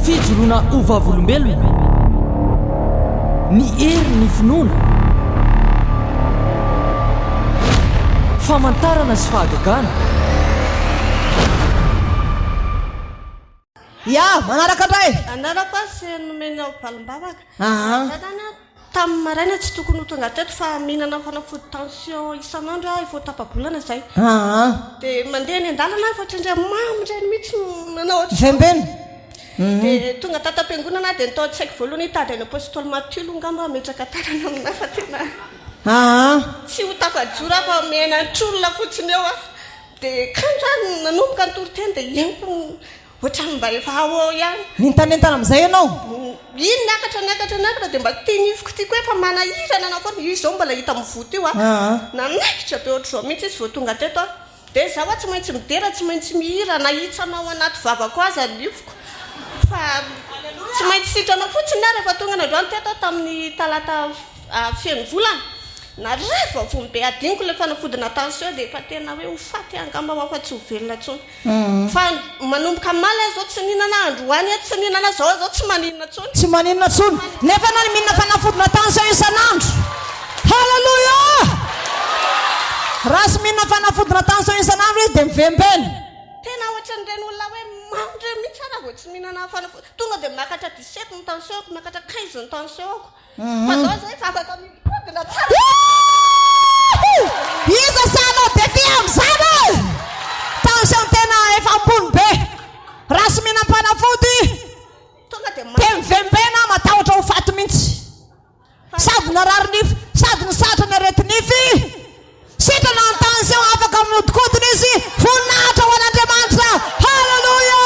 fijoroana ovavolombelona ny hery ny finoana famantarana sy fahagagana ya manaraka ndray anarako sy nomena valim-bavaka zany tamin'ny maraina tsy tokony ho tonga teto fa mihinana fanafody tension isan'andro efa tapabolana zay dia mandeha ny an-dalana fa trandray mamindray mihitsy manao vembeny dia tonga tatam-piangonana dia nitao tsy haiko voalohany hitady any apôstôly Matio ngamba metraka tanana amina fa tena tsy ho tafajora fa miainantr'olona fotsiny eo dia kandrany nanomboka ny toriteny dia eniko ohatrany mba efa ao ihany nintanentana amin'izay ianao iny niakatra dia mba tia nifiko tiako hoe fa manahirana anao foana izy zao mbola hita mivoto io nanaikitra be ohatr'izao mihitsy izy vao tonga teto dia zaho tsy maintsy midera tsy maintsy mihira nahitsanao anaty vavako azy anifiko fa tsy maintsy sitranao fotsiny ary efa tonga nandroany teto tamin'ny talata feno volana na rehefa vombe adiniko le fanafodina tension dia efa tena hoe ho faty angamba mafa tsy ho velona tsony fa manomboka maly zao tsy ninana androany tsy ninana zao tsy maninona tsony tsy maninona tsony nefa na ny mihinana fanafodina tension isan'andro halleluja raha sy mihinana fanafodina tension isan'andro izy dia mivembeny tena ohatran'ireny olona hoe mandre mihitsy ara vao tsy mihinana fanafody tonga dia miakatra 17 ny tension-ko miakatra 15 ny tension-ko fa zao zay fa afaka mipodina tsara iza sanao dia ty amin'izany tension tena efa ambony be raha sy mihinam-panafody tonga dia mivembena matahotra ho faty mihitsy sady narary-nify sady ny satrana reti-nify sitrana ny tension afaka minodikodina izy voninahitra ho an'Andriamanitra halleluja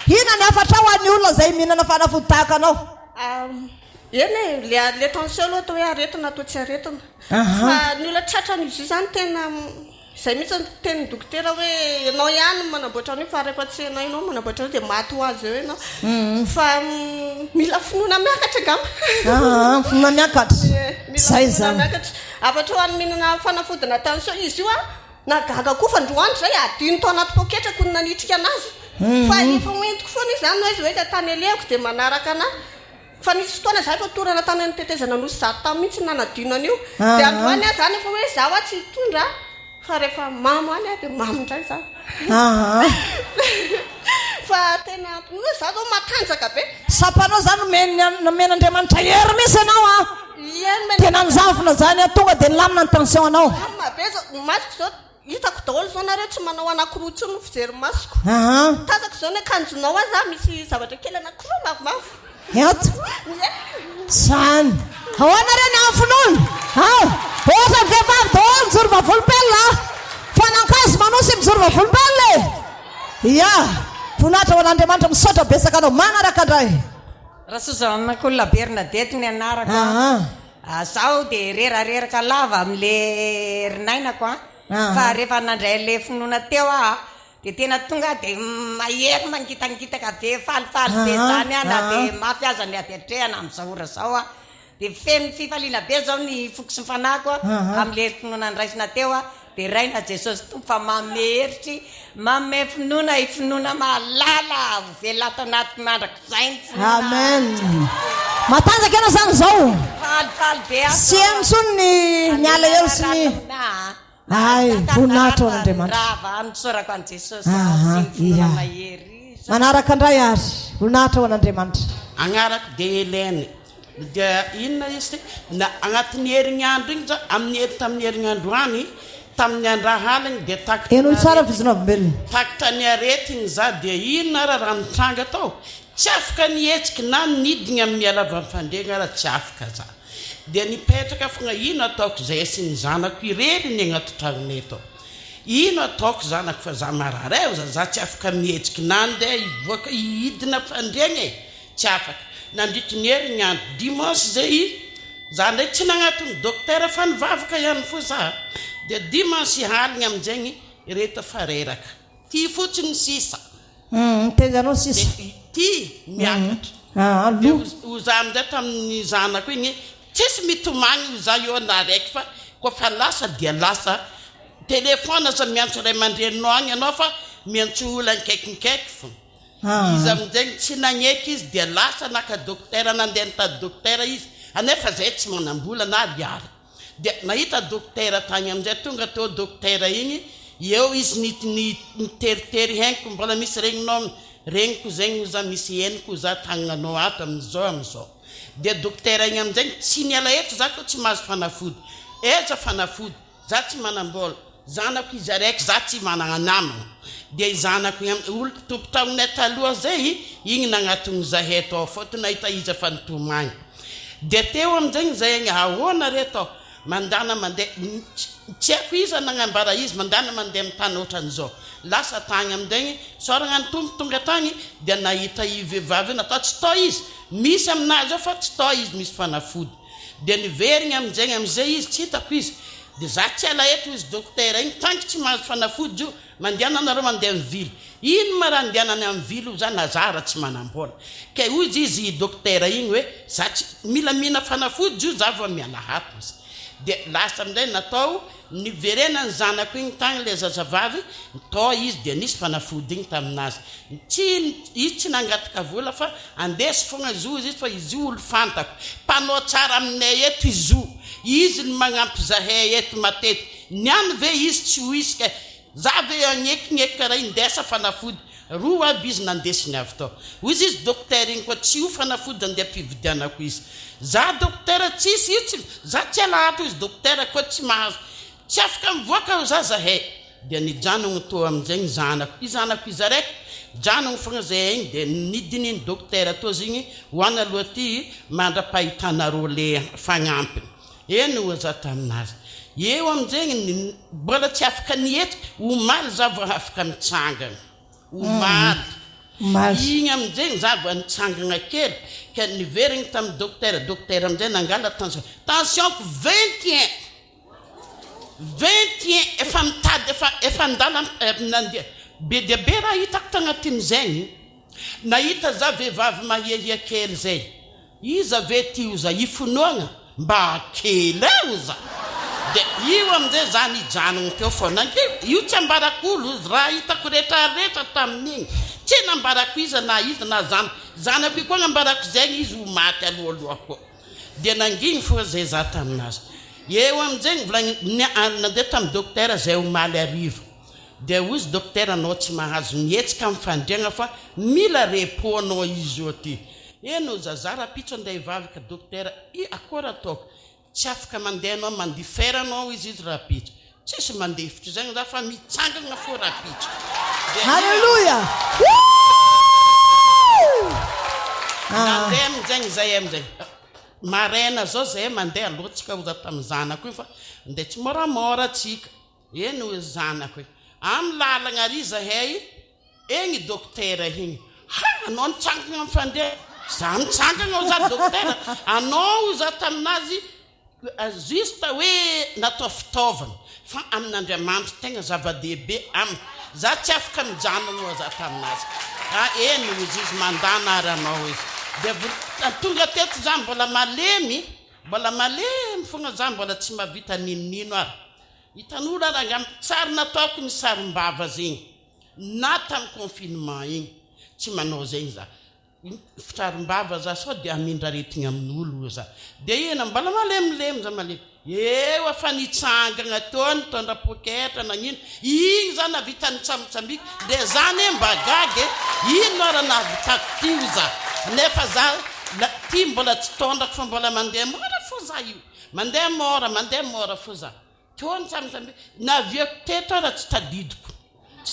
ina ny afatra ho an'ny olona zay mihinana fanafody tahaka anao eny le tension aloha atao hoe aretina atao tsy aretina fa ny olona tratrany izy io zany tena izay mihitsy teny dokotera hoe ianao ihany manamboatra an'io fa rehefa tsy ianao ianao manamboatra an'io dia maty ho azy eo ianao fa mila finoana miakatra gamba finoana miakatra zay zany miakatra afatra ho any mihinana fanafodina tension izy io nagaga koa fa androandro zay adino tao anaty poketra ko nanitrika anazy fa efa hoentiko foana izy zany izy hoe iza tany alehako dia manaraka anahy fa nisy fotoana zay fa torana tany any tetezana nosy zato tamy mihitsy nanadino an'io dia androany a zany efa hoe zaho tsy hitondra fa rehefa mamo any dia mamindray zany fa tena za zao matanjaka be sapanao zany nomen'Andriamanitra hery misy ianao tena nizavona zany tonga dia nilamina ny tension anao be zao masiko zao hitako daholo zao nareo tsy manao anakiroa tsy no fijery masiko tazako zao ny akanjonao aza misy zavatra kely anakiroa mavomavo eto zany ahoana reny amin'ny finoana ohatra ny vehivavy daholo mijoro vavolombelona fa nankazo manosy mijoro vavolombelona ya voninahitra ho an'Andriamanitra misaotra besaka anao manaraka indray raha sozamanak'olona berina detiny anarako zaho dia rerareraka lava amin'le herinainako fa rehefa nandray le finoana teo dia tena tonga dia mahery mangitangitaka be falifaly be zany na dia mafy aza ny adetrehana amin'izao ora zao dia feno fifaliana be zao ny foko sy mifanako amin'le finoana nraisina teo dia raina Jesosy tompo fa mameheritry mame finoana ifinoana mahalala velona tao anaty mandrak'izay ny finoana amen matanjaka ianao zany zao falifaly be sy entsony ny ala eo sy ny ay voninahitra ho an'Andriamanitra rava nisorako an' Jesosy finoana mahery manaraka indray ary voninahitra ho an'Andriamanitra agnarako dia Helene dia inona izy na agnatin'ny herinandro igny zao amin'ny tamin'ny herinandro any tamin'ny andrahaliny dia eno tsara fizinavolombelona takitra ny aretigny za dia inona raha nitranga tao tsy afaka nihetsiky na nidiny amin'ny alavam-pandregna raha tsy afaka za dia nipetraka fogna ino ataoko zay sy ny zanako irery ny agnaty tragnonay tao ino ataoko zanako fa za marareo za tsy afaka mihetsiky nandeha ivoaka hidina fandregna tsy afaka nandritry ny herinandro dimanche zay za ndraiky tsy nagnatony dokotera fa nivavaka ihany fo za dia dimanche haligny amin'izagny rehetra fa reraka ty fotsiny sisa tenjanao sisa ty miakatra ho za amin'izay tamin'ny zanako igny tsisy mitomagny ho za eo na raiky fa koa fa lasa dia lasa telefona za miantso ray aman-dreninao agny ianao fa miantso olany kaikikaiky fo izy amin'izay tsy nagneky izy dia lasa naka dokotera nandeha nitady dokotera izy anefa zay tsy manambola na aliary dia nahita dokotera tagny amin'izay tonga teo dokotera igny eo izy niteritery hainiko mbola misy regniko zegny za misy heniko za tagnanao ato amin'izao dia dokotera igny amin'izay tsy niala eto za ko tsy mahazo fanafody eza fanafody za tsy manambola zanako izy araiky za tsy managna namana dia zanako olo tompotagnonay taloha zay igny nagnatony zahay tao fôtony nahita izy efa nitomagny dia teo amin'izay zay agny ahoana reto mandana mandeha tsy haiko izy nagnambara izy mandana mandeha mitany ohatran'izao lasa tagny amin'izay soragna ny tompo tonga tagny dia nahita ivehivavy natao tsy tao izy misy aminazy ao fa tsy tao izy misy fanafody dia niverigna amin'izay izy tsy hitako izy dia za tsy ala eto izy dokotera igny tanky tsy mahazo fanafody io mandeana anareo mandeha mivily ino ma raha andehanany amin'ny vily za nazara tsy manambola ka ozy izy dokotera igny hoe za tsy mila mina fanafody io za vao miala hato izy dia lasa amin'izay natao niverena ny zanako igny tagny le zazavavy tao izy dia nisy fanafody igny taminazy izy tsy nangataka vola fa andesy fogna izy fa izy olo fantako mpanao tsara aminay eto izy ny magnampy zahay eto matety niany ve izy tsy hoisika za ve agnekineky karaha indesa fanafody roa aby izy nandesiny avy tao izy dokotera igny koa tsy ho fanafody andeha mpividianako izy za dokotera tsisy io tsy za tsy alahato izy dokotera koa tsy mahazo tsy afaka mivoaka za zahay dia nijanogno to amin'izay ny zanako izy araiky janogno fogna zay igny dia nidininy dokotera to zigny hoana aloha ty mandra-pahitanareo le fagnampiny eno za taminazy eo amin'izay mbola tsy afaka nihetsiky omaly za vao afaka mitsangana omaly igny amin'izay za vao nitsangana kely ka niverigny tamin'ny dokotera amin'izay nangala tensionko 21 efa mitady efa ndala nandeha be dia be raha hitako tagnatin'izagny nahita za vehivavy mahihia kely zay iza ve tio za ifonoagna mba kely eo za dia io amin'izay za nijanogno teo foana io tsy ambarak'olo izy raha hitako rehetrarehetra tamin'igny tsy nambarako izy na zanako koa nambarako zay izy ho maty aloha koa dia nanginy foa zay za taminazy eo amin'izay nandeha tamin'ny dokotera zay omaly ariva dia ozy dokotera anao tsy mahazo mihetsika mifandriagna fa mila repos anao izy io ty eno zazara pitso andeha hivavaka dokotera akory ataoko tsy afaka mandeha anao mandifera anao izy raha pitso tsisy mandefitra zagny za fa mitsangana fo raha pitso halleluja nandeha amin'izagny zay amin'izay maraina zao zay mandeha alohatsika ho za tamin'ny zanako iny fa ndeha tsy moramora atsika eny ho zanako amin'ny lalagna ary zahay egny dokotera igny anao nitsangana mifandea za mitsangana ho za dokotera anao ho za taminazy juste hoe natao fitaovana fa amin'Andriamanitra tegna zava-dehibe aminy za tsy afaka mijanona ho za taminazy eny izy mandana ary anao izy dia tonga teto za mbola malemy fogna za mbola tsy mavita ninonino ary hitan'olo ary tsary nataoko ny sarim-bava zegny na tamin'ny confinement igny tsy manao zegny za sarim-bava za sao dia amindra retigna amin'olo za dia ena mbola malemilemy za malemy eo efa nitsangana teo nitondra poketra nagnino igny za navita nitsamitsambika dia zany mba gagy ino ara nahavitako tio za nefa za ty mbola tsy tondrako fa mbola mandeha mora fo za io mandeha mora fo za teo nitsamitsambika naviako teto ara tsy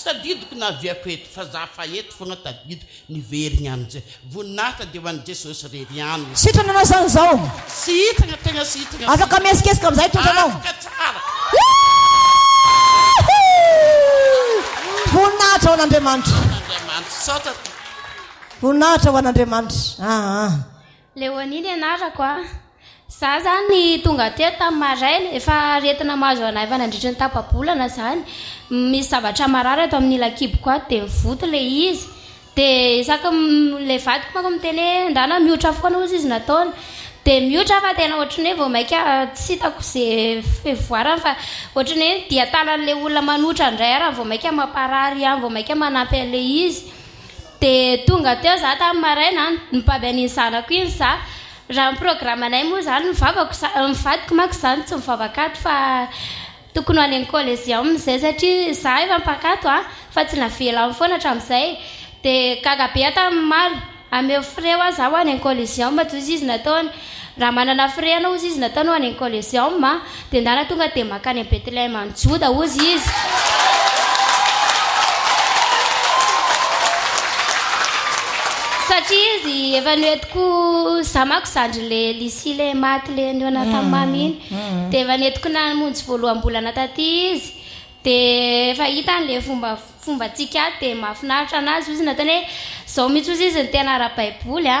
tadidiko naviako eto fa za fa eto fogna tadidiko niverigna amin'izay voninahitra dia ho an'i Jesosy reriano sitrana anao zany zao sy hitagna tegna sy hitagna afaka mihesikesika amin'izay tondranao afaka tsara voninahitra ho an'Andriamanitra sota voninahitra ho an'Andriamanitra Leoniny anarako za zany tonga teto tamin'ny maraina efa retina mahazo anahy efa nandritra ny tapa-bolana zany misy zavatra marary ato amin'ny lakiboko ato dia mivoto le izy dia isaka le vadiko manko miteny hoe ndana mihoatra foana ozy izy nataony dia mihoatra fa tena ohatrany hoe vao maika tsy hitako izay fivoarana fa ohatrany hoe dia tanan'ilay olona manotra indray ara vao maika mamparary any vao maika manampy an'ilay izy dia tonga teo za tamin'ny maraina mipaby an'iny zanako iny za raha miprogramanay moa zany mivadiko manko zany tsy mivavakato fa tokony ho any amin'ny collégium izay satria za efa mpakato fa tsy navela amin'ny foana hatramin'izay dia kagabe tamin'ny maly ameo frais ho za ho any amin'ny collégium toy izy nataony raha manana frais anao izy nataony ho any amin'ny collégium dia ndana tonga dia makany amin'ny Betlehem Anjoda ozy izy satria izy efa noentiko za mako zandry le lycée le maty le niona tamin'ny mamy iny dia efa noentiko namonjy voaloham-bolana taty izy dia efa hita n'le fombantsika dia mahafinaritra anazy izy natany hoe zao mihitsy ozy izy ny tena ara-baiboly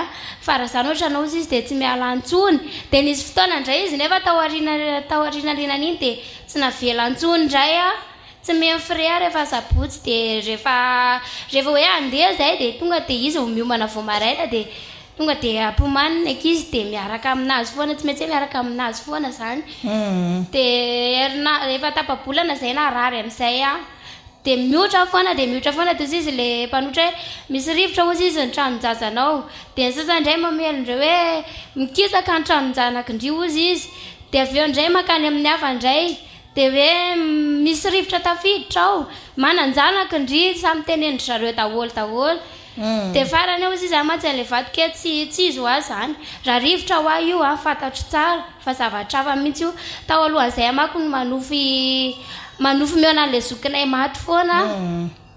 fa raha zany ohatra anao izy dia tsy miala antsony dia nisy fotoana indray izy nefa tao aorinan' iny dia tsy navela antsony indray tsy mihany frais rehefa sabotsy dia rehefa hoe andeha zay dia tonga dia izy miomana vao maraina dia tonga dia ampomanina ankizy dia miaraka aminazy foana tsy maintsy miaraka aminazy foana zany dia rehefa tapabolana zay na rary amin'izay dia mihoatra foana toy izy le mpanotra hoe misy rivotra ozy izy ny tranonjazanao dia ny sasany indray mamelo indreo hoe mikisaka ny tranonjanakindrio ozy izy dia avy eo indray makany amin'ny hafa indray dia hoe misy rivotra tafiditra ao mananjanakindry samy tenendry zareo daholo dia farany eo izy mantsy an'ilay vadika tsy izy ho azy zany raha rivotra ho io fantatro tsara fa zavatra hafa mihitsy io tao alohan'izay amako no manofy meona an'ilay zokinay maty foana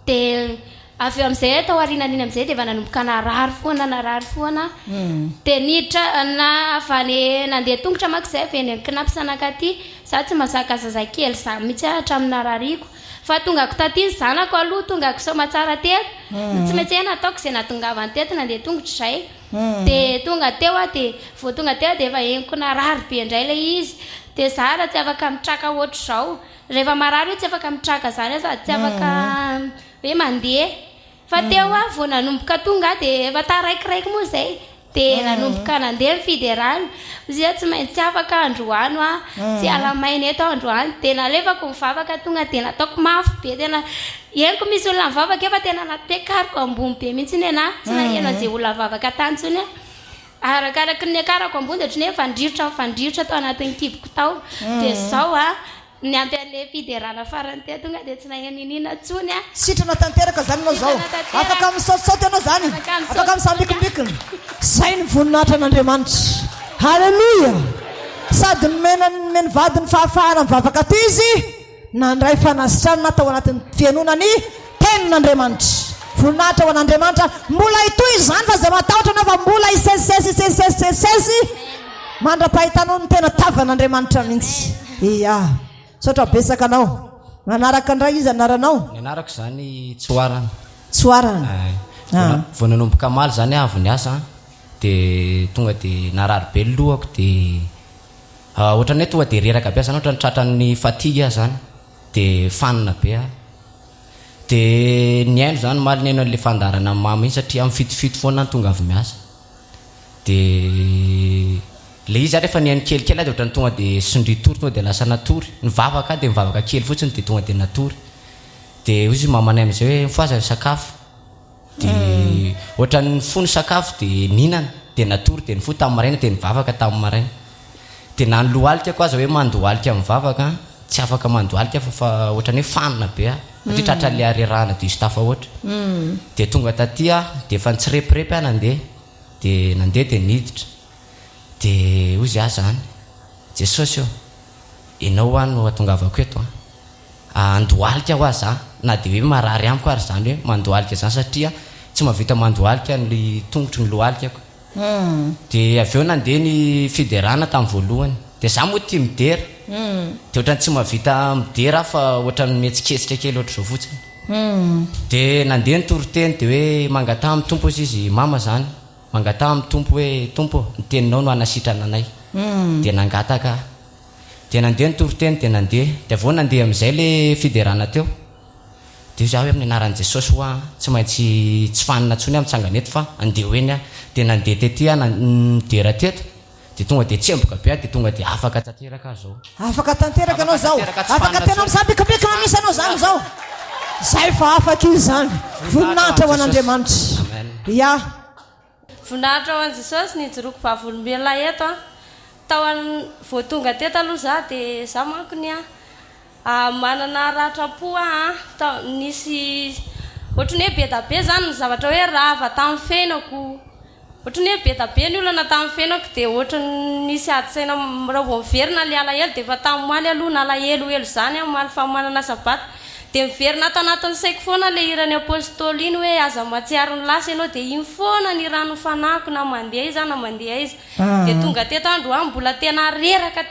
dia avy eo amin'izay tao arinan'iny amin'izay dia efa nanomboka narary foana dia niditra avany nandeha tongotra mako izay avy eny kinampisanakaty za tsy mazaka zazakely za mihitsy hatramin'ny narariako fa tongako taty ny zanako aloha tongako soma tsara teto tsy maintsy nataoko izay natongavany teto nandeha tongotra izay dia tonga teo dia vao tonga teo dia efa eniko narary be indray ilay izy dia za raha tsy afaka mitraka ohatr' izao rehefa marary io tsy afaka mitraka zany sady tsy afaka hoe mandeha fa teo vao nanomboka tonga dia efa taraikiraiky moa izay dia nanomboka nandeha mifidy rano izy tsy maintsy afaka androano tsy alamaina eto androano dia nalefako mivavaka tonga dia nataoko mafy be tena henoko misy olona mivavaka efa tena natekariko ambony be mihitsy ny ana tsy naheno zay olona mivavaka tantsony arakaraky ny akarako ambony dia ohatrany hoe fandrirotra tao anatin'ny kiboko tao dia zao ny ampy an'le fiderana farany te tonga dia tsy naheno inina tsony sitrana tanteraka zany anao zao afaka misaotisaoty anao zany afaka misambikimbikiny zay ny voninahitra an'Andriamanitra halleloia sady nomeny vady ny fahafahana mivavaka aty izy nandray fanasitrany natao anatin'ny fianonany tenin'Andriamanitra voninahitra ho an'Andriamanitra mbola itoy zany fa zay matahotra anao fa mbola isesisesisesisesy mandra-pahitanao ny tena tavan'Andriamanitra mihitsy ia sotra besaka anao manaraka indray izy anaranao ny anarako zany tsoarana vao nanomboka maly zany avy ny asa dia tonga dia narary be lohako dia ohatrany hoe tonga dia reraka be zany ohatrany tratran'ny fatigue zany dia fanina be dia ny aino zany maly ny aino an'ilay fandarana mamy iny satria amin'ny fitofito foana ny tonga avy miasa dia le izy rehefa ny aino kelikely dia ohatrany tonga dia sondritory tonga dia lasa natory mivavaka dia mivavaka kely fotsiny dia tonga dia natory dia izy mamanay amin'izay hoe mifoaza sakafo dia ohatrany fony sakafo dia ninana dia natory dia nifoa tamin'ny maraina dia nivavaka tamin'ny maraina dia na ny lohalika koa aza hoe mandohalika mivavaka tsy afaka mandohalika fa ohatrany hoe fanina be satria tratra le arerahana dia izy tafa ohatra dia tonga taty dia efa nitsirepirepy nandeha dia niditra dia ozy zany Jesosy enao no atongavako eto andohalika ho aza na dia hoe marary amiko ary zany hoe mandohalika zany satria tsy mahavita mandohalika ny tongotry ny lohalikako dia avy eo nandeha ny fiderana tamin'ny voalohany dia za moa tia midera dia ohatrany tsy mahavita midera fa ohatrany mihetsiketsitra kely ohatr' izao fotsiny dia nandeha ny toroteny dia hoe mangataha amin'ny tompo izy mama zany mangataha amin'ny tompo hoe tompo ny teninao no anasitrana anay dia nangataka dia nandeha ny toroteny dia nandeha dia avao nandeha amin'izay le fiderana teo dia za hoe amin'ny anaran'i Jesosy hoa tsy maintsy tsy fanina ntsony amin'ny tsanganeto fa andeha ho eny dia nandeha tety midera teto dia tonga dia tsemboka be dia tonga dia afaka tanteraka zao afaka tanteraka anao zao afaka tena misabikabika misy anao zany zao zay fa afaka izy zany voninahitra ho an'Andriamanitra ia voninahitra ho an' Jesosy nijoroko vavolombelona eto a tao vao tonga teto aloha za dia za manko ny manana ratrapo nisy ohatrany hoe be da be zany ny zavatra hoe rava tamin'ny fenako ohatrany hoe be da be ny olana tamin'ny fenako dia ohatrany nisy aditsaina raha vao miverina le alahelo dia efa tamin'ny maly aloha na alahelohelo zany maly famanana sabata dia miverina ato anatin'ny saiko foana le irany apôstôly iny hoe aza matsiaro ny lasa ianao dia iny foana ny rano fanako na mandeha izy na mandeha izy dia tonga teto andro mbola tena reraka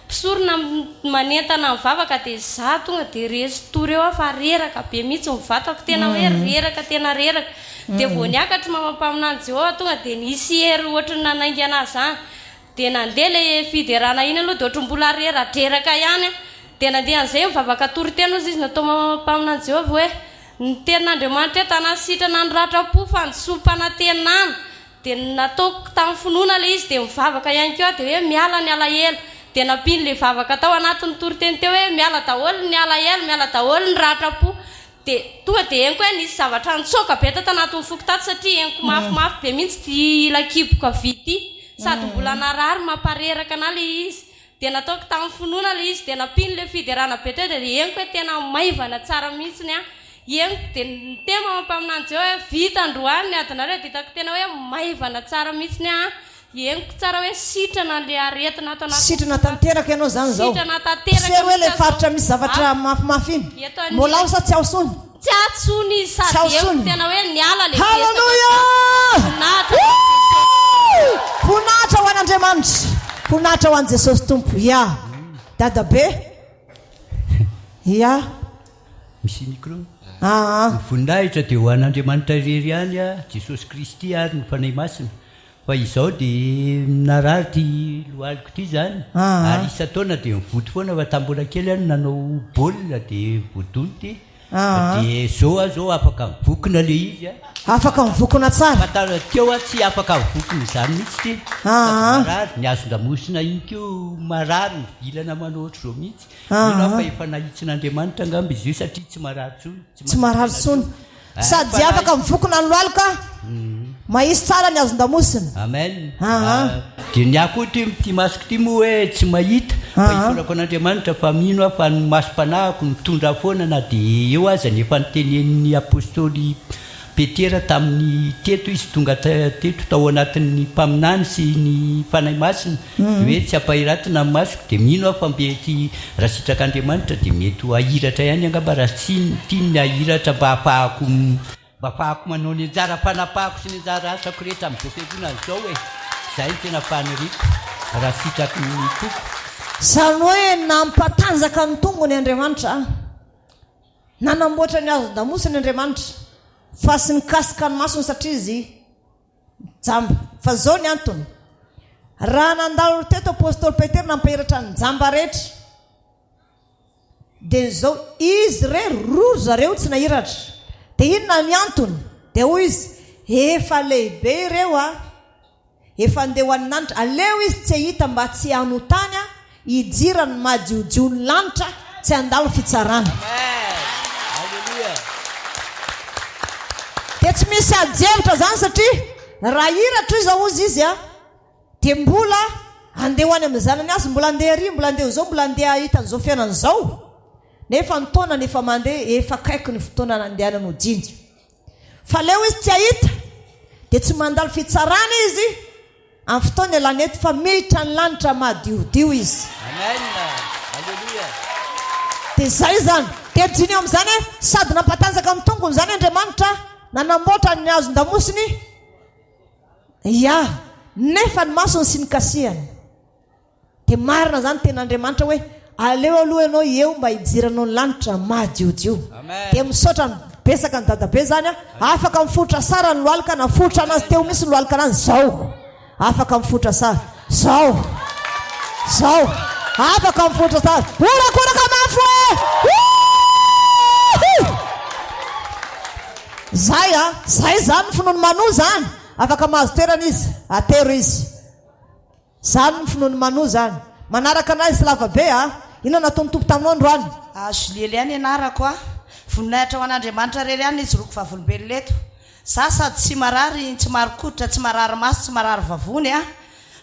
mpisorona manentana mivavaka dia za tonga dia resy tory eo fa reraka be mihitsy mivatako tena hoe reraka dia vao niakatra mamampaminany Jehova tonga dia nisy hery ohatrany nanaingy anazy zany dia nandeha le fiderana iny aloha dia ohatry mbola reraka ihany dia nandeha an'izay mivavaka tory tena izy natao mamampaminany Jehova hoe ny tenin'Andriamanitra hoe tanasitrana ny ratrapo fa nisopana tenana dia nataoko tamin'ny finoana le izy dia mivavaka ihany keo dia hoe miala ny alahelo dia nampiny le vavaka tao anatin'ny tory teny teo hoe miala daholo ny alahelo miala daholo ny ratrapo dia tonga dia henoko hoe nisy zavatra nitsoka be tato anatin'ny foko tato satria henoko mafimafy be mihitsy ty lakiboka vity sady mbola narary mampareraka ana le izy dia nataoko tamin'ny finoana le izy dia nampiny le fiderana be teo dia henoko hoe tena maivana tsara mihitsiny henoko dia tema mampaminany Jehova hoe vita androany ny adinareo dia hitako tena hoe maivana tsara mihitsiny henoko tsara hoe sitrana le aretina ato sitrana tanteraka ianao zany zao se hoe le faritra misy zavatra mafimafy iny molao sa tsy aosony tsy atsony izy sady henoko tena hoe niala le halleluja voninahitra ho an'Andriamanitra voninahitra ho an' Jesosy tompo ia dadabe ia misy micro voninahitra dia ho an'Andriamanitra irery ihany Jesosy Kristy ary ny fanahy masina fa izao dia narary ty lohaliko ty zany ary isa-taona dia mivoto foana fa tambola kely any nanao baolina dia vodony ty dia zao afaka mivokona le izy afaka mivokona tsara teo tsy afaka mivokona izany mihitsy ty marary ny azon-damosina iny keo marary ilana manao ohatry zao mihitsy ina fa efa nahitsin'Andriamanitra angamba izy io satria tsy marary tsony sady afaka mivokona ny lohalika mahisy tsara ny azon-damosina amen dia ny ako ty masoko ty moa hoe tsy mahita fa isorako an'Andriamanitra fa mino fa ny masom-panahiko mitondra foana na dia eo aza ny efa nitenen'ny apôstôly Petera tamin'ny teto izy tonga teto tao anatin'ny mpaminany sy ny fanahy masina hoe tsy ampahiratina ny masoko dia mino fa mety raha sitrak'Andriamanitra dia mety ho ahiratra ihany angamba raha tsy tiany ahiratra mba ahafahako manao ny anjara fanapahako sy ny anjara asako rehetra amin'izao fiangonana zao hoe zay ny tena faniriko raha sitraky ny tompo zany hoe nampatanjaka ny tongony Andriamanitra nanamboatra ny azon-damosina Andriamanitra fa sy nikasika ny masony satria izy jamba fa zao ny antony raha nandalo teto apôstôly Petera nampahiratra ny jamba rehetra dia zao izy rory zareo tsy nahiratra dia inona ny antony dia hoy izy efa lehibe ireo efa andeha ho an'ny lanitra aleo izy tsy hita mba tsy hanotany hijirany madiodio ny lanitra tsy handalo fitsarana dia tsy misy adjevitra zany satria raha hiratra izy aozy izy dia mbola andeha ho any amin'ny zanany azy mbola andeha ary mbola andeha zao mbola andeha hitan'izao fiainany zao nefa ny taonany efa mandeha efa kaiky ny fotoana nandehanany ho jinjy fa leo izy tsy ahita dia tsy mandalo fitsarana izy amin'ny fotoana elanety fa militra ny lanitra madiodio izy dia zay zany dia jiny eo amin'izany sady nampatanjaka amin'ny tongony zany Andriamanitra nanamboatra ny azon-damosiny ia nefa ny masony sy ny kasihany dia marina zany ten'Andriamanitra hoe aleo aloha ianao eo mba hijiranao ny lanitra madiodio dia misaotra besaka ny dadabe zany afaka mifotra sara ny lohalika na fotra anazy teo misy ny lohalika anazy zao afaka mifotra sara zao afaka mifotra sara orakoraka mafy zay zany finono manoa zany afaka mahazo toerana izy atero izy zany ny finoany manoa zany manaraka anazy lavabe a ino nataony tompo taminao androany azolely any anarako a voninahitra ho an'Andriamanitra rery any izy roko vavolombelona eto za sady tsy marary tsy marikotra tsy marary maso tsy marary vavony a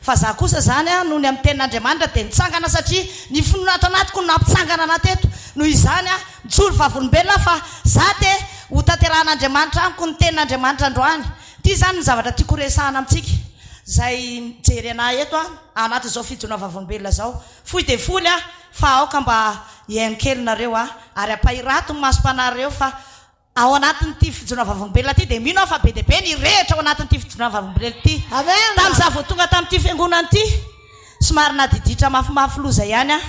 fa za kosa zany a noho ny amin'ny tenin'Andriamanitra dia nitsangana satria ny finoana ato anatiko no nampitsangana anaty eto noho izany a nitsolo vavolombelona fa za te ho tanterahan'Andriamanitra amiko ny tenin'Andriamanitra androany ty zany ny zavatra tiako resahana amintsika zay mijery anahy eto a anaty zao fijona vavolombelona zao foy de foly a fa aoka mba hiainkelinareo a ary apahirato ny masompanareo fa ao anatin'ity fijona vavolombelona ty de mino aho fa be de be ny rehitra ao anatin'ity fijona vavolombelona ty tamin'iza vao tonga tamin'ity fiangonana ty somary nadiditra mafimafy loza ihany a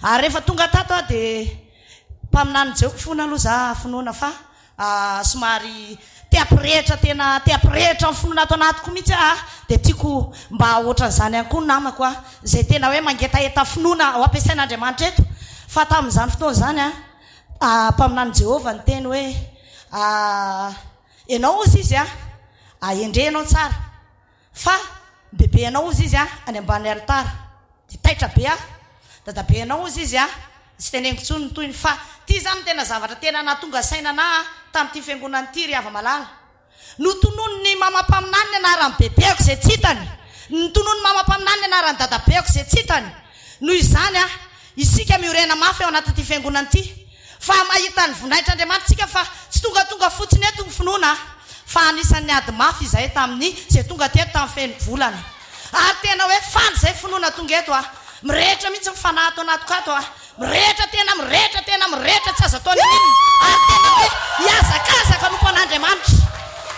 ary rehefa tonga tato a de mpaminany jeoko fona aloha za finoana fa somary teampirehitra tena teampirehitra ny finoana ato anatiko mihitsy a de tiako mba ohatran'izany ihany koa ny namako a zay tena hoe mangetaeta finoana ho ampiasain'Andriamanitra eto fa tamin'izany fotoana zany a mpaminany Jehova ny teny hoe ianao ozy izy a endrenao tsara fa bebe anao ozy izy a any ambany altara de taitra be a dadabe anao ozy izy a tsy teneniko tsony toyny fa ty zany tena zavatra tena natonga sainana tamin'ity fiangonana ty ry ava malala notonono ny mamampaminany ny anarany bebeko zay tsy hitany notonono mamampaminany ny anarany dadabeko zay tsy hitany noho izany a isika miorena mafy ao anatin'ity fiangonana ty fa mahita ny voninahitran'Andriamanitra tsika fa tsy tonga fotsiny eto ny finoana fa anisan'ny ady mafy izahay tamin'ny zay tonga teto tamin'ny feno volana ary tena hoe faly zay finoana tonga eto a mirehitra mihitsy mifanahy ato anatiko ato a mirehitra mirehitra tsy azo ataony inona ary tena hoe hiazakazaka nompo an'Andriamanitra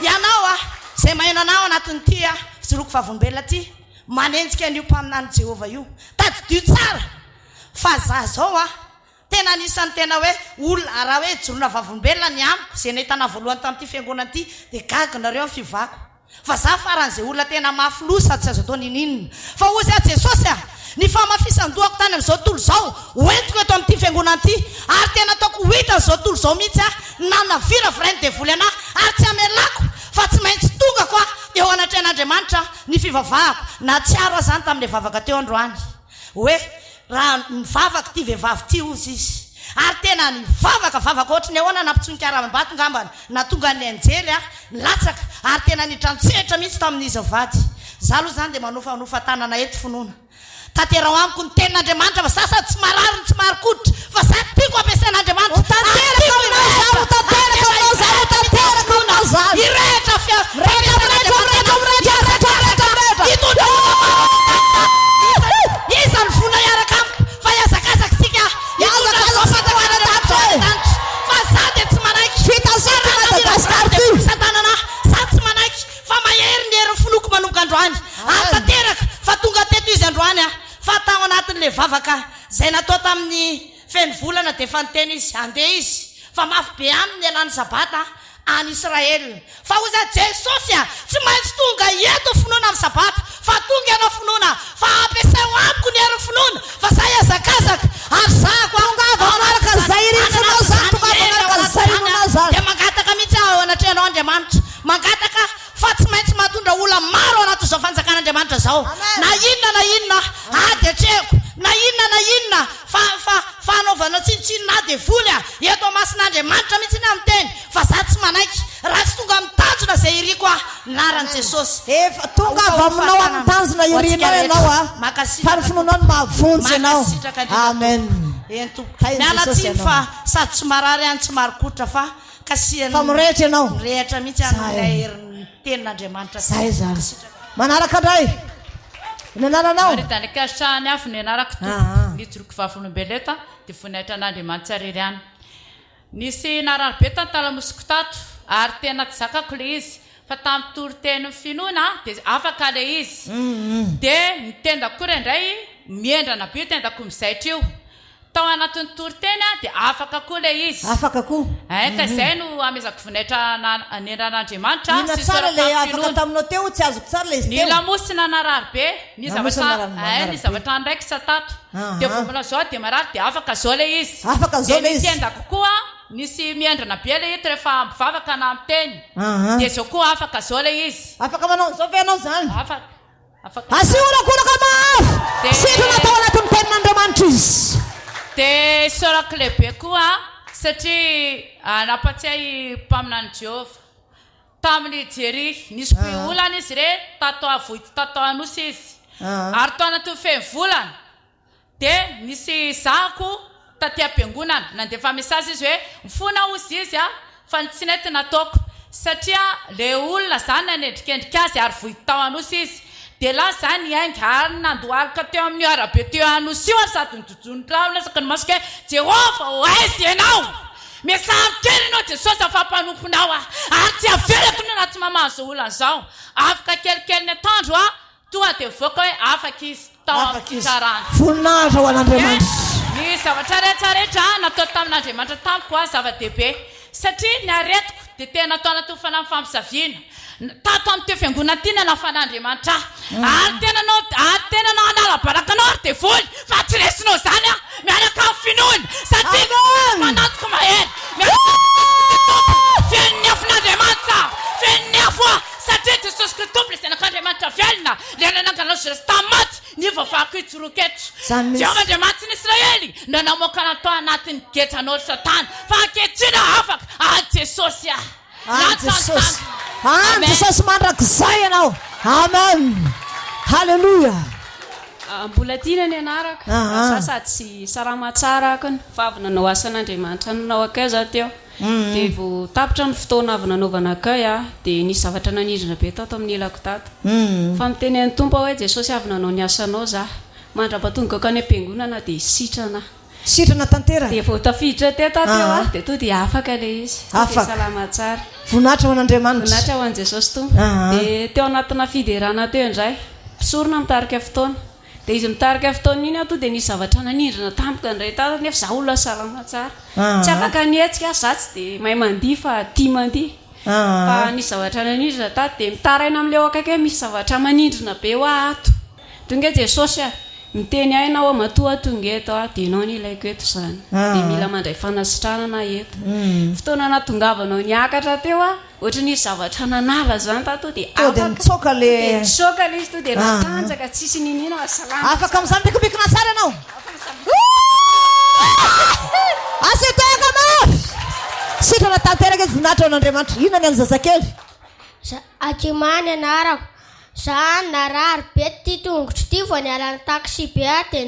ianao a zay maheno anao anatin'ity a fijoroko vavolombelona ty manenjika an'io mpaminany Jehova io tadidio tsara fa za zao a tena anisan'ny tena hoe olona raha hoe jorona vavolombelona ny amiko zay nahitana voalohany tamin'ity fiangonana ty de gaga nareo amin'ny fivako fa za faran'izay olona tena maflosa tsy azo ataony ininona fa ozy a Jesosy a ny famafisan-dohako tany amin'izao tontolo zao hoentiko eto amin'ity fiangonana ty ary tena ataoko hita n'izao tontolo zao mihitsy a nanana vira virainy devoly anahy ary tsy amelako fa tsy maintsy tonga koa eo anatrehan'Andriamanitra ny fivavahako na tsiaro aho zany tamin'ilay vavaka teo androany hoe raha mivavaka ty vehivavy ty ozy izy ary tena nivavaka ohatra ny ahoana nampitsonika ravam-bato ngambany na tonga ny anjely a latsaka ary tena nitrantsehitra mihitsy tamin'izy vady za aloha zany de manofa tanana eto finoana tanterao amiko ny tenin'Andriamanitra fa sasa tsy marary tsy marikoditra fa sa tiako ampiasain'Andriamanitra irehitra izany fona iaraka amiko fa iazakazaka sika fa za de tsy manaiky satanana za tsy manaiky fa mahery ny herin'ny finoko manomboka androany ary tanteraka fa tonga teto izy androany a fa tao anatin'le vavaka zay natao tamin'ny feno volana de fa niteny izy andeha izy fa mafy be aminy alany sabata any Israel fa oza Jesosy a tsy maintsy tonga eto finoana amin'ny sabata fa tonga ianao finoana fa ampiasao amiko ny hery finoana fa za iazakazaka ary za de mangataka mihitsy ao anatrehanao Andriamanitra mangataka fa tsy maintsy mahatondra olona maro ao anaty zao fanjakan'Andriamanitra zao na inona ady atrehako na inona fa anaovana tsinotsino na de voly a eto masin'Andriamanitra mihitsy ny amin'ny teny fa za tsy manaiky raha tsy tonga amin'ny tanjona zay iriko a naran'i Jesosy efa tonga avy aminao amin'ny tanjona irinao ianao a fa ny finoanao ny mahavonjy ianao amen mialatsiny fa sady tsy marary any tsy marikotra fa kasiany fa mirehitra ianao mirehitra mihitsy amin'ilay herin'ny tenin'Andriamanitra zay zany manaraka indray ny anananao rydanikatrany afo ny anarako to nijoroko vavolombeleta de voninahitra an'Andriamanitra rery any nisy narary be tantalamosiko tato ary tena tsy zakako le izy fa tamin'ny toriteny finoana de afaka le izy de nitendako koa indray miendrana be tendako mizaitra io tao anatin'ny toriteny de afaka koa le izy afaka koa ka zay no amezako voninahitra an'Andriamanitra ina tsara le afaka taminao teo tsy azoko tsara le izy ny lamosina narary be ny zavatra ndraiky satato de vombola zao de marary de afaka zao le izy afaka zao le izy tendako koa nisy miendrana be le ito rehefa mbivavaka na amin'ny teny de zao koa afaka zao le izy afaka manao zao ve anao zany afaka asiolakolaka mafy sitrana atao anatin'ny tenin'andriamanitra izy dia sorako lehibe koa satria nampatsiahy mpaminany Jehova tamin'ny jery nisy mpiolana izy re tatao avoity tatao anosy izy ary tao anatin'ny feno volana dia nisy zako taty am-piangonana nandefa mesazy izy hoe mifona ozy izy fa tsy nety nataoko satria le olona zany nanendrikendrika azy ary voity tao anosy izy dia la zany hainga ary nandohalika teo amin'ny arabe teo anosy io ary sady nijojony lasaka ny masika hoe Jehova ho aizy ianao miasary kely ianao Jesosy afampanomponao ary tsy avelako no anaty mamazo olana zao afaka kelikely ny atandro tonga dia voaka hoe afaka izy tao amin'ny tsarana voninahitra ho an'Andriamanitra ny zavatra rehetrarehetra natao tamin'Andriamanitra tamiko zava-dehibe satria ny aretiko dia tena atao anaty fanahy fampisaviana tato amin'ny teo fiangonana ty nanafan'Andriamanitra ary tena anao analabarakanao ary dia voly fa tsy resinao zany miaraka amin'ny finoana satria manatoko mahery fiain'ny afon'Andriamanitra fiain'ny afo satria Jesosy Kristy tompo le zanak'Andriamanitra velona le nananganao Jerzy tamaty ny vavako itsoroketo Jehovah-Andriamanitra ny Israely na namoaka natao anatin'ny getranao Satana fa ankehitriny afaka Jesosy Jesosy Jesosy mandrakizay ianao amen halleluja mbola tiana ny anaraka za sady sy sarama tsara akany fa avy nanao asan'Andriamanitra nanao akaiza teo dia vao tapitra ny fotoana avy nanaovana akay dia nisy zavatra nanindrina be tao amin'ny ilako tato fa miteny an'ny tompo hoe Jesosy avy nanao ny asanao za mandrapatonga ka ny am-piangonana dia sitrana tantera dia vao tafiditra teo tateo dia to dia afaka le izy dia salama tsara voninahitra ho an'Andriamanitra voninahitra ho an'i Jesosy tompo dia teo anatina fiderana teo indray mpisorona mitarika fotoana dia izy mitarika fotoana iny to dia nisy zavatra nanindrina tampoka indray tata nefa za olona salama tsara tsy afaka nietsika za tsy dia mahay mandihy fa tia mandihy fa nisy zavatra nanindrina tato dia mitaraina amin'ilay ao akaiky misy zavatra manindrina be ho ato tonga Jesosy miteny aina ao matoa tonga eto dia ianao ny ilaiko eto zany dia mila mandray fanasitranana eto fotoana natongavanao niakatra teo ohatra nisy zavatra nanala zany tato dia mitsoka le izy to dia natanjaka tsisy ninina salama afaka misambikimbikina tsara ianao asiteka mafy sitrana tanteraka izy voninahitra ao an'Andriamanitra inona ny any zazakely Akimany anarako za narary be ty tongotro ty vao niala ny taxi be dia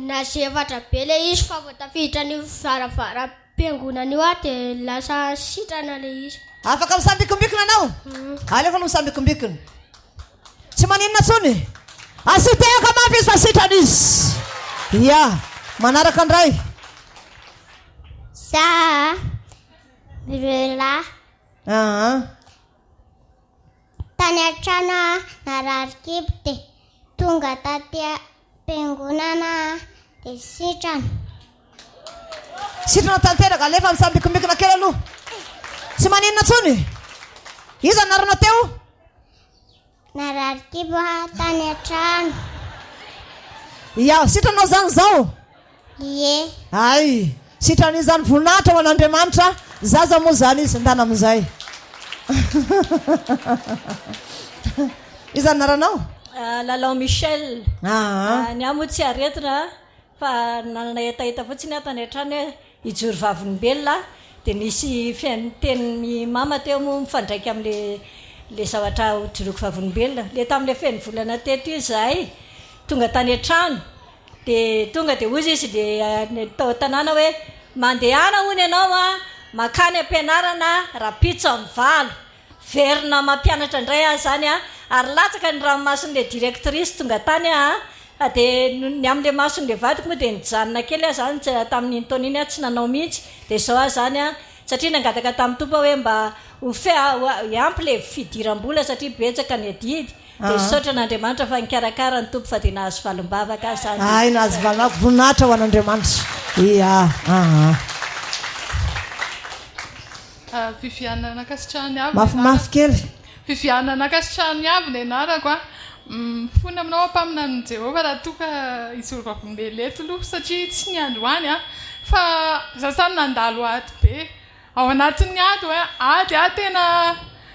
nasevatra be le izy fa vao tafiditra ny varavara-piangonana io dia lasa sitrana le izy afaka misambikimbikina anao alefa no misambikimbikina tsy maninona tsony asiteka mafy izy fa sitrana izy manaraka andray za birela tany an-trano narary kibo dia tonga taty am-piangonana dia sitrana tanteraka alefa misambikimbikina kely aloha tsy maninona tsony iza narana teo narary kibo tany an-trano sitranao zany zao ay sitrana izany voninahitra ho an'Andriamanitra zaza moa zany izy ndana amin'izay iza naranao Lalao Michel ny amo tsy aretina fa nanana etaeta fotsiny tany an-trano hoe hijory vavolombelona dia nisy fiainteniny mama teo moa mifandraika amin'le zavatra hijoroako vavolombelona le tamin'le feno volana teto izahay tonga tany an-trano dia tonga dia ozy izy dia tao tanàna hoe mandehana hono ianao makany am-pianarana rapitso amin'ny valo verina mampianatra indray zany ary latsaka ny ranomason'le directrice tonga tany dia ny amin'le mason'le vadiko moa dia nijanona kely zany tamin'iny taona iny tsy nanao mihitsy dia zao zany satria nangataka tamin'ny tompo hoe mba ampy le fidiram-bola satria betsaka ny adidy dia saotra n'Andriamanitra fa nikarakara ny tompo fa dia nahazo valombavaka zany nahazo valonavaka voninahitra ho an'Andriamanitra fifianana nakasitrahany avy mafimafy kely fifianana nakasitrahany avy ny anarako fony aminao ampaminany Jehova raha toka hijoro vavolombelona eto aloha satria tsy ny andro any fa za sany nandalo ady be ao anatin'ny ady hoe ady tena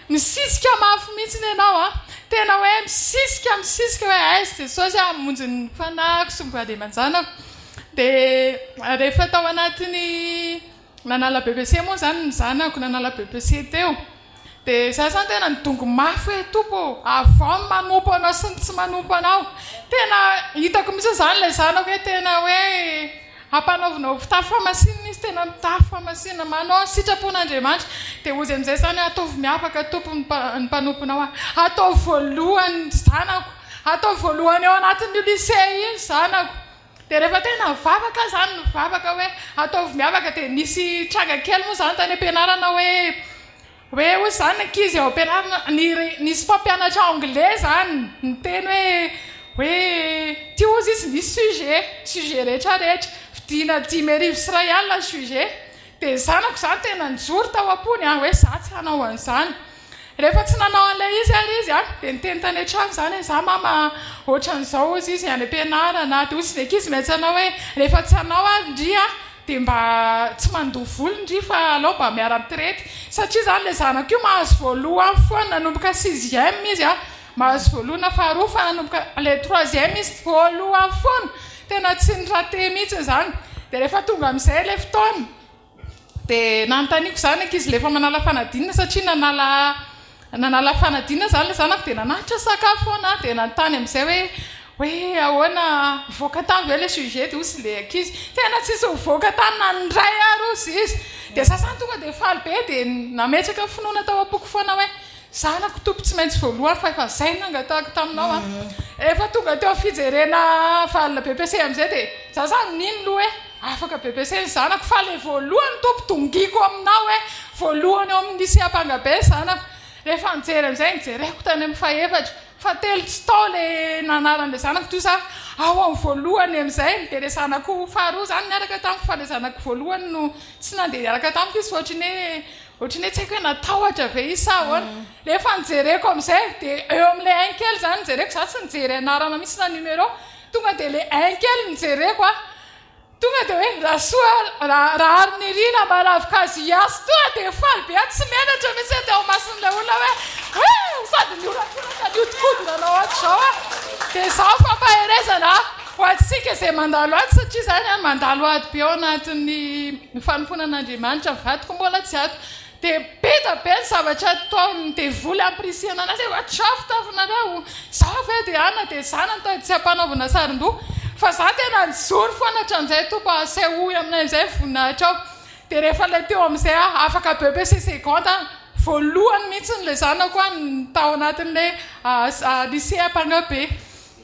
nisisika mafy mihitsy ny ianao tena hoe misisika hoe aizy de saosy amonjy ny fanahiko sombady aman-janako dia rehefa tao anatiny nanala BBC moa zany ny zanako nanala BBC teo dia za zany tena nidongo mafy hoe tompo avao manompo anao sy ny tsy manompo anao tena hitako misy zany ilay zanako hoe tena hoe ampanaovinao fitafy famasinina izy tena mitafy famasinina manao sitrapon'Andriamanitra dia ozy amin'izay zany ataovy miavaka tompo ny mpanomponao atao voalohany zanako atao voalohany eo anatin'ny lycée iny zanako dia rehefa tena vavaka zany mivavaka hoe ataovy miavaka dia nisy tranga kely moa zany tany ampianarana hoe ozy zany ankizy ao ampianarana nisy mpampianatra anglais zany ny teny hoe ty ozy izy nisy sujet rehetrarehetra vidina 10,000 sy R1 sujet dia zanako zany tena nijory tao ampony hoe za tsy hanao an'izany rehefa tsy nanao an'ilay izy ary izy dia niteny tany an-trano zany hoe za mama ohatran'izao izy izy any ampianarana dia ozy ankizy maintsy anao hoe rehefa tsy hanao andry dia mba tsy mandoa volondry fa alao mba miara-mitirety satria zany ilay zanako io mahazo voalohany foana nanomboka 6e izy mahazo voalohana faharoa fa nanomboka ilay 3e izy voalohany foana tena tsy nirate mihitsy zany dia rehefa tonga amin'izay ilay fotoana dia nanontaniako zany ankizy lefa manala fanadinana satria nanala fanadinana zany ilay zanako dia nanahitra sakafo foana dia nanontany amin'izay hoe ahoana voaka tany ve ilay sujet dia ozy ilay ankizy tena tsisy voaka tany nandray ary ozy izy dia za zany tonga dia faly be dia nametraka finoana tao am-poko foana hoe zanako tompo tsy maintsy voalohany fa efa zay nangatahako taminao efa tonga teo fijerena valina BBC amin'izay dia za zany nino loha hoe afaka BBC ny zanako fa ilay voalohany tompo tongiko aminao hoe voalohany eo amin'ny lycée Ampangabe zanako rehefa nijery amin'izay nijereko tany amin'ny fahaefatra fa telo tsy tao ilay nanaran'ilay zanako toy za ao amin'ny voalohany amin'izay dia ilay zanako faharoa zany niaraka tamiko fa ilay zanako voalohany no tsy nandeha niaraka tamiko izy ohatrany hoe tsy haiko hoe natahotra ve isa ahoana rehefa nijereko amin'izay dia eo amin'ilay inkely zany nijereko za tsy nijery anarana misy na numéro tonga dia ilay inkely nijereko tonga dia hoe raha ary ny rina maravikazy asy toa dia faly be tsy menatra misy dia ao masin'ilay olona hoe sady niorakoraka niotikodina anao ato zao dia zaho fampaherezana ho atsika izay mandalo ato satria zany mandalo ato be ao anatin'ny fanomponan'Andriamanitra vadiko mbola tsy ato dia beta be ny zavatra ataony dia voly ampirisiana anazy atrafo tafinareo zaho ve dia ana dia zana nitady tsy hampanaovana sarin-doha fa za tena nizory foana hatramin'izay tompo asay oy aminay izay voninahitra ao dia rehefa ilay teo amin'izay afaka BBC seconde voalohany mihitsy n'ilay zanako ny tao anatin'ilay lycée Ampangabe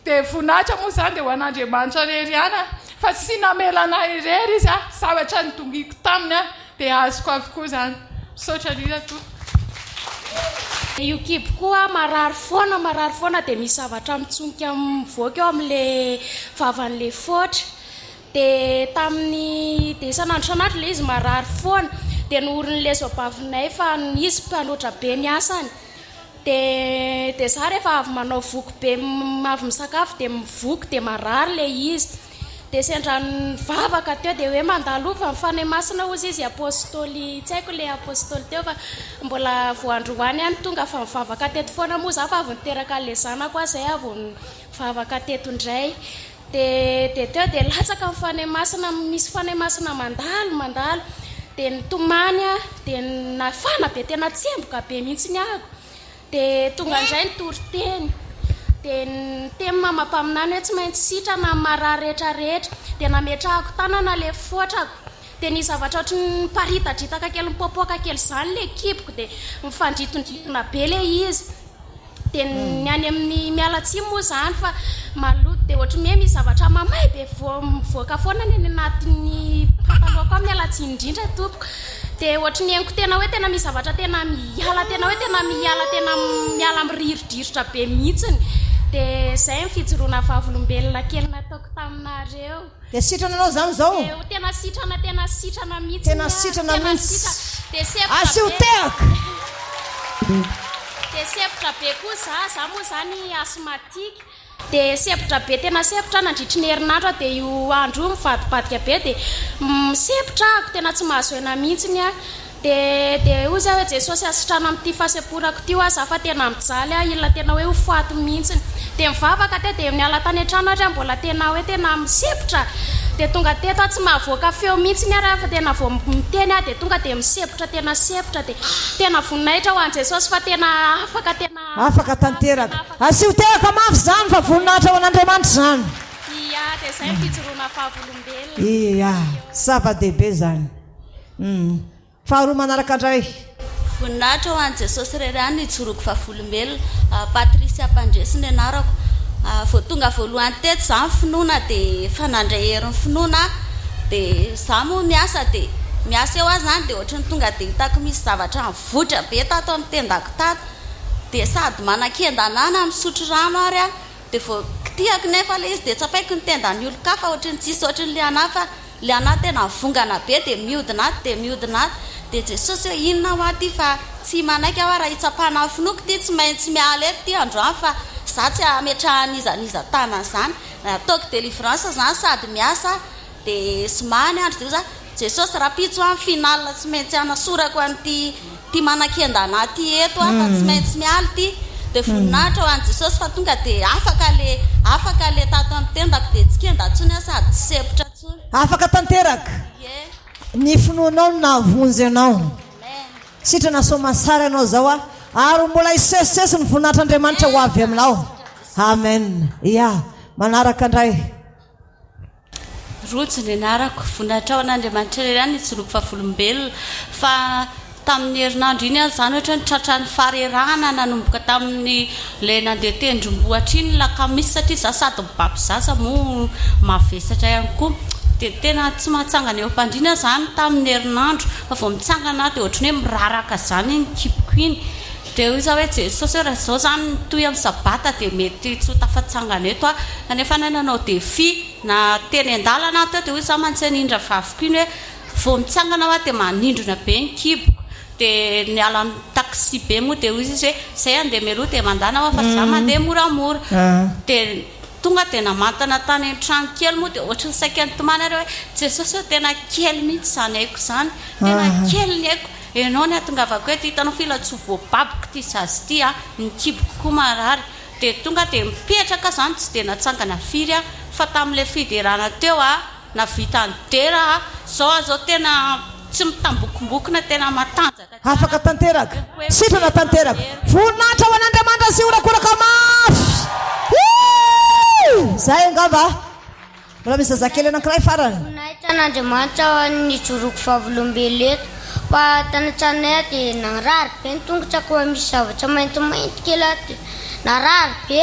dia voninahitra moa zany dia ho an'Andriamanitra reriana fa tsy namelana irery izy zavatra nitongiko taminy dia azoko avokoa zany misaotra rira to io kibo koa marary foana dia misy zavatra mitsonika mivoaka eo amin'ilay vavan'ilay foatra dia tamin'ny dia isan'andro ilay izy marary foana dia noorin'ilay zoabavinay fa izy mpanoatra be ny asany dia za rehefa avy manao voky be avy misakafo dia mivoky dia marary ilay izy dia sendra nivavaka teo dia hoe mandalo fa mifanay masina ozy izy apôstôly tsy haiko ilay apôstôly teo fa mbola voandroany any tonga fa mivavaka teto foana moa za fa avy niteraka ilay zanako zay avy nivavaka teto indray dia teo dia latsaka mifanay masina misy fanay masina mandalo dia nitomany dia nafana be tena tsemboka be mihitsy ny ako dia tonga indray nitory teny dia teny mamampaminany hoe tsy maintsy sitrana marary rehetrarehetra dia nametrahako tanana ilay fotrako dia ny zavatra ohatry ny paritadritaka kely mipopoaka kely zany ilay kiboko dia mifandritondritona be ilay izy dia ny any amin'ny mialatsiny moa zany fa maloto dia ohatry hoe misy zavatra mamay be mivoaka foana ny anatin'ny pataloako ao mialatsiny indrindra tompoko dia ohatry ny hainiko tena hoe tena misy zavatra tena miala tena miala mirirotriritra be mihitsiny dia zay mifijoroana vavolombelona kely nataoko taminareo dia sitrana anao zany zao tena sitrana mihitsy tena sitrana mihitsy asio tehaka dia sepitra be koa za moa zany asmatika dia sepitra be tena sepitra nandritry ny herinandro dia io andro io mivadibadika be dia sepitra ako tena tsy mahazo ena mihitsiny dia ozy hoe jesosy asitrana amin'ity fahaseporako ty a za fa tena mijaly a ilona tena hoe ho faty mihitsiny dia mivavaka te dia miala tany an-trano ary mbola tena hoe tena misepotra dia tonga teto a tsy mahavoaka feo mihitsiny ary fa tena vo miteny a dia tonga dia misepotra dia tena voninahitra ho an' jesosy fa tena afaka tanteraka asiotehaka mafy zany fa voninahitra ho an'andriamanitra zany ia dia izay ny fijoroana fahavolombelona ia zava-dehibe zany faharoa manaraka indray voninahitra ho an' jesosy rery any ijoroko fahavolombelona Patricia Pandresiny anarako vao tonga voalohany teto za ny finoana dia fanandray herin'ny finoana dia za moa miasa eo azy zany dia ohatrany tonga dia hitako misy zavatra mivotra be tato amin'ny tendako tato dia sady manan-kendanana misotro rano ary a dia vao kitiako nefa le izy dia tsapaiko ny tendany olo-kafa ohatrany tsisy ohatrany le anahy fa le anahy tena vongana be dia mihodina aty dia Jesosy hoe inona ho aty fa tsy manaiky aho raha hitsapana finoko ty tsy maintsy miala eto ty androany fa za tsy ametrahan'izaniza tanana zany ataoko délivrance zany sady miasa dia somany andro dia za Jesosy raha pitso amin'ny final tsy maintsy anasorako an'ty manan-kendana ty eto fa tsy maintsy miala ty dia voninahitra ho an'i Jesosy fa tonga dia afaka le tato amin'ny tendako dia tsy kenda ntsony aho sady tsy sepotra ntsony afaka tanteraka ny finoanao no navonjy ianao sitrana somasara ianao zao a ary mbola isesisesy ny voninahitran'andriamanitra ho avy aminao amen ia manaraka indray rojo ny anarako voninahitra ao an'andriamanitra rery any ijoroko fahavolombelona fa tamin'ny herinandro iny zany ohatra ny tratrany farerahana nanomboka tamin'ny le nandeha tendrombohatra iny lakamisy satria za sady mibabizaza moa mavesatra ihany koa dia tena tsy mahatsangana eo mpandrina zany tamin'ny herinandro fa vao mitsangana dia ohatrany hoe miraraka zany iny kipiko iny dia hoy za hoe Jesosy raha zao zany toy amin'ny sabata dia mety tsy ho tafatsangana eto a kanefa nanao défi na teny an-dalana teo dia hoy za mantsy anindra vaviko iny hoe vao mitsangana hoa dia manindrona be ny kiboko dia ny ala ny taxi be moa dia hoy izy hoe zay andeha meloha dia mandana hoa fa za mandeha moramora dia tonga dia namantana tany an-trano kely moa dia ohatrany saika ny tomany ary hoe Jesosy tena kely mihitsy zany haiko zany tena kely ny haiko ianao ny atongavako hoe ty hitanao filatso voababiko ty zazy ty a ny kiboko koa marary dia tonga dia mipetraka zany tsy dia natsangana firy a fa tamin'ilay fiderana teo a navita ny dera zao tena tsy mitambokombokona tena matanjaka afaka tanteraka sitrana tanteraka voninahitra ho an'andriamanitra sy orakoraka mafy zay angamba mbola misy zazakely anankiray farany voninahitra an'andriamanitra ho an'ny ijoroko fahavolombelona eto fa tanatranay dia narary be ny tongotrako hoe misy zavatra maintimainty kely dia narary be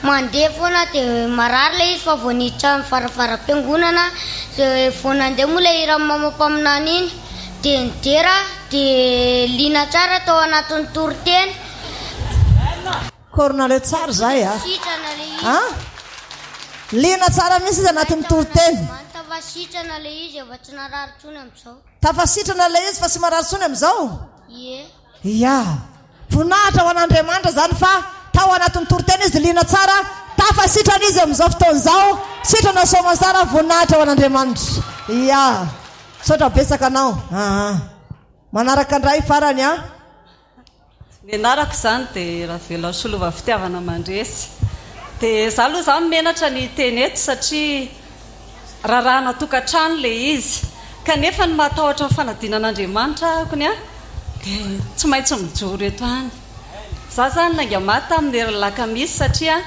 mandeha foana dia marary le izy fa vao niditra amin'ny varavaram-piangonana dia vao nandeha moa le iran'ny mamampaminany iny dia nidera dia liana tsara tao anatin'ny toriteny cornale tsara zay sitrana le izy liana tsara mihitsy izy anatin'ny toriteny tafasitrana le izy efa tsy narary tsony amin'izao tafasitrana le izy fa tsy marary tsony amin'izao ie ia voninahitra ho an'andriamanitra zany fa tao anatin'ny toriteny izy liana tsara tafasitrana izy amin'izao fotoan'izao sitrana soma tsara voninahitra ho an'andriamanitra ia sotra betsaka anao manaraka indray farany a ny anarako zany dia raha vela solova fitiavana mandresy dia za aloha zany menatra ny teny eto satria rarahana tokantrano le izy kanefa ny mahatahotra ny fanadinan'andriamanitra kony a dia tsy maintsy mijoro eto any za zany nangamata amin'ny hery lakamisy satria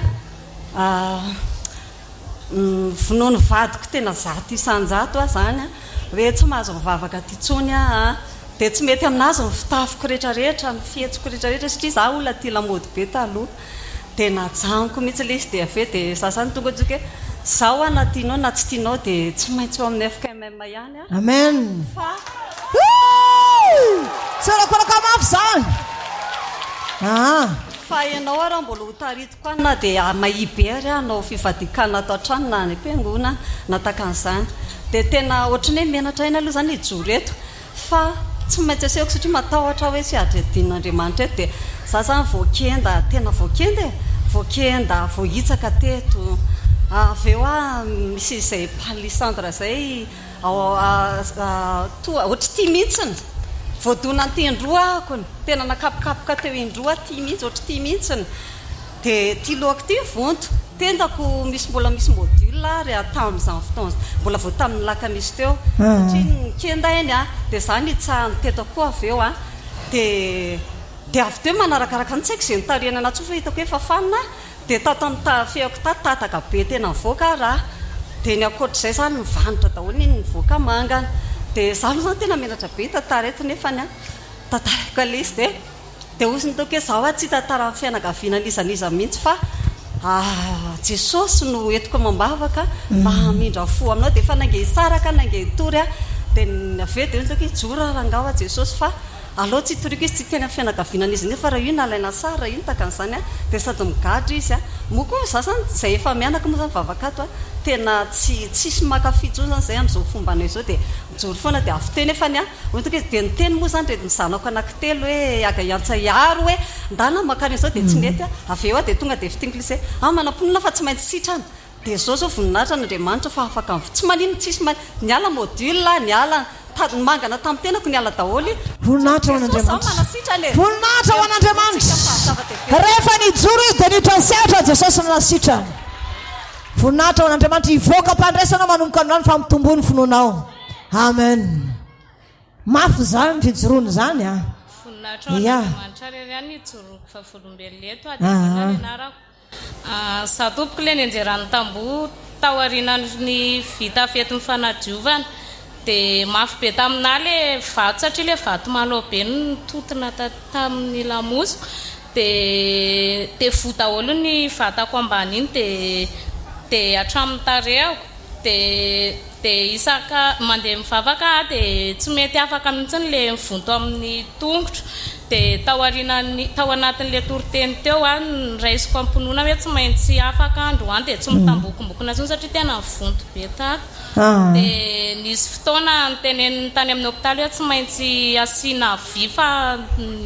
vonoany vadiko tena zato isanjato a zany a hoe tsy mahazo mivavaka ty tsony a dia tsy mety aminazy ny fitafiko rehetrarehetra ny fietsiko rehetrarehetra satria za olona ty lamody be taloha dia najanoko mihitsy le izy dia avy dia za zany tonga tsoka hoe zaho a na tianao na tsy tianao dia tsy maintsy eo amin'ny fkmm ihany a amen sarakoraka mafy zany fa ianao a raha mbola ho taritiko any na dia mahibe ary anao fivadikana atao an-trano na any am-piangona na takan'izany dia tena ohatrany hoe menatra iny aloha zany ijoro eto fa tsy maintsy asehoko satria matahotra hoe sy adredin'andriamanitra eto dia za zany voakenda tena voakenda voahitsaka teto avy eo a misy izay palisandra zay ohatry tia mihitsiny voadona ny tendroa ako tena nakapokapoka teo indroa ty mihitsy ohatry ty mihitsiny dia ty lohako ty vonto tendako mbola misy module ary tamin'izany fotoana mbola vao tamin'ny laka misy teo satria nikendainy dia zany itsahany teto koa avy eo dia avy teo manarakaraka ny tsaiko izay nitarihana na tsofa hitako hoe fafanina dia tatafehako tataka be tena mivoaka raha dia ny akoatr'izay zany mivanitra daholo iny mivoaka mangana dia zany zany tena menatra be tatareto nefany tatarako alizy dia osy nitako hoe zaho tsy tatara amin'ny fianakaviana nizaniza mihitsy fa Jesosy no etiko mambavaka mba hamindra fo aminao dia efa nange hisaraka nange hitory dia avy eo dia nitako hoe jora rangaho Jesosy fa alao tsy hitoriko izy tsy teny amin'ny fianakaviana izy nefa raha io nalaina sara io nitakan'izany dia sady migadra izy moa za zany izay efa mianaka moa zany vavakato tena tsisy makafitsy zany zay amin'izao fomba anao izao dia mijory foana dia avy teo nefany nitako hoe dia niteny moa zany reto ny zanako anankitelo hoe aga iantsa iaro hoe ndana makany izao dia tsy nety avy eo dia tonga dia fitinglisy manam-ponina fa tsy maintsy sitrana dia zao voninahitra n'Andriamanitra fa afaka tsy manino tsisy niala module niala mangana tamin'ny tenako niala daholo voninahitra ho an'Andriamanitra voninahitra ho an'Andriamanitra rehefa nijoro izy dia nitra ny sehatra Jesosy no nasitrany voninahitra ho an'Andriamanitra hivoaka mpandraisana manomboka androany fa mitombony finoanao amen mafy zany ny fijoroany zany voninahitra ho an'Andriamanitra rery ihany nijoroko fa volombelona eto adianarako satompoko le ny anjerany tambo taoarinany vita fety mifanadiovana dia mafy be taminah le vato satria le vato malao be nitotona tamin'ny lamoso dia vo daholo ny vatako ambany iny dia hatramin'ny tarehako dia isaka mandeha mivavaka dia tsy mety afaka mihitsy le mivonto amin'ny tongotra dia tao anatin'le toriteny teo niraisiko amponona hoe tsy maintsy afaka androany dia tsy mitambokombokona zony satria tena mivonto be tato dia nisy fotoana niteneniny tany amin'ny hopitaly hoe tsy maintsy asiana vy fa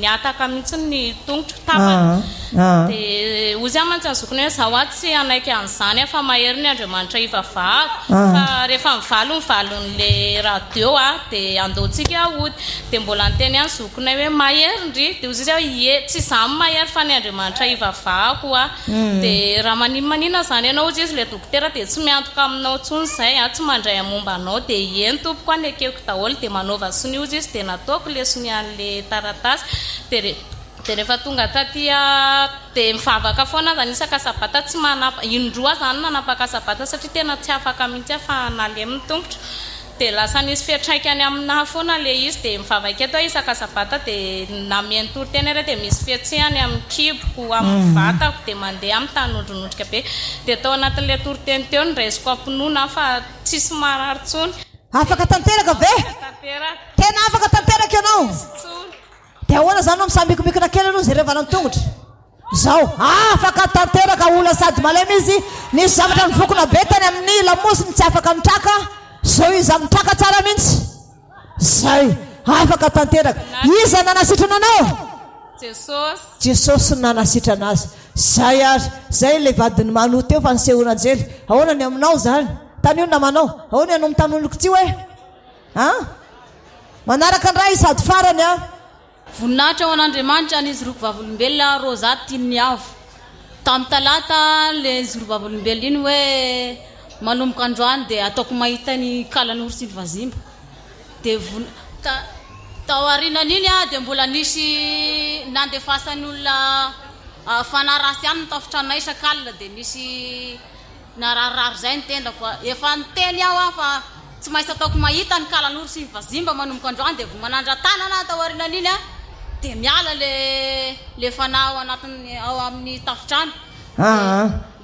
niataka mihitsy ny tongotra tapany dia ozy a mantsy azokony hoe zaho tsy anaiky an'izany fa mahery ny Andriamanitra ivavahako fa rehefa mivalon'le radio dia andehotsika aody dia mbola niteny any zokonay hoe mahery dia ozy izy tsy za mahery fa ny Andriamanitra ivavahako dia raha manina zany ianao ozy izy le dokotera dia tsy miantoka aminao tsony zay tsy mandray amomba anao dia eny tompoko any akeko daholo dia manaova sony ozy izy dia nataoko lesony an'le taratasy dia rehefa tonga taty dia mivavaka foana zany isaka sabata tsy indroa zany nanapaka sabata satria tena tsy afaka mihitsy fa nalemy tongotra dia lasa nisy fiatraikany aminahy foana le izy dia mivavaka eto isaka sabata dia namiany toriteny re dia misy fiatsehany amin'ny kiboko amin'ny vatako dia mandeha amin'ny tanondronodrika be dia tao anatin'le toriteny teo niraisiko ampinoana fa tsisy marary tsony afaka tanteraka ve tena afaka tanteraka ianao dia ahoana zany no misambikomikona kely aloha zay revana ny tongotra zao afaka tanteraka olona sady malemy izy nisy zavatra mivokona be tany amin'ny lamosiny tsy afaka mitraka zao izy mitraka tsara mihitsy zay afaka tanteraka iza nanasitrana anao Jesosy nanasitrana azy zay ary zay le vadiny manoa teo fa nisehona jely ahoana ny aminao zany tany io namanao ahoana ianao mitanonoko tsy hoe manaraka ny raha sady farany voninahitra ho an'Andriamanitra ny izy roko vavolombelona roza tiany avo tamin'ny talata le izy roko vavolombelona iny hoe manomboka androany dia ataoko mahita ny kalan'oro sy ny vazimba dia tao arinan'iny dia mbola nisy nandefasany olona fanarasy ihany nitafitranay isakalina dia nisy nararirary zay ny tendako efa niteny aho fa tsy maintsy ataoko mahita ny kalan'oro sy ny vazimba manomboka androany dia vo manandra tanana tao arinan'iny dia miala le fanahy ao amin'ny tafitrano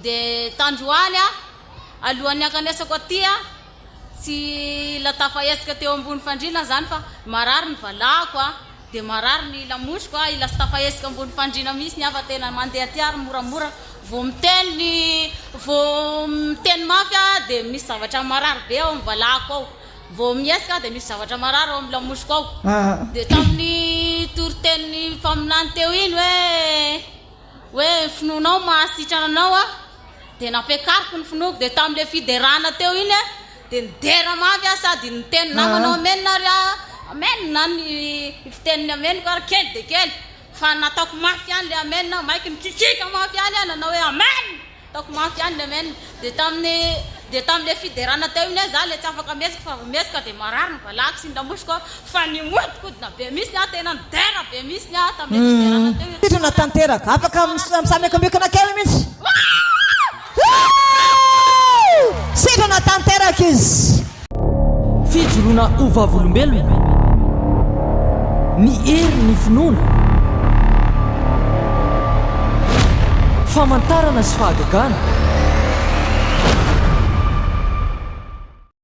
dia tandroany alohan'ny ankanesako aty tsy latafaesika teo ambony fandriana zany fa marary ny valako dia marary ny lamosiko ila sy tafaesika ambony fandriana mihitsy ny afa tena mandeha ty ary moramora vo miteny mafy dia misy zavatra marary be ao amin'ny valako ao vo miesika dia misy zavatra marary ao amin'ny lamosiko ao dia tamin'ny toriteny mpaminany teo iny hoe finoanao mahasitrana anao dia napekariko ny finoko dia tamin'le fiderana teo iny dia nidera mafy sady niteny namanao amenina amenna ny fiteniny ameniko ary kely de kely fa nataoko mafy any le amenna maiky mikikika mafy any ana na hoe amen ataoko mafy any le amenna de tamin'le fiderana teo iny za le tsy afaka mesika fa mesika de marary ny valako sy ndramosiko fa ny modikodina be misy ny a tena nidera be misy ny a tamin'le fiderana teo Tidrona tanteraka afaka misamekambekana kely mihitsy sidrona tanteraka izy fijoroana ovavolombelona ny hery ny finoana famantarana sy fahagagana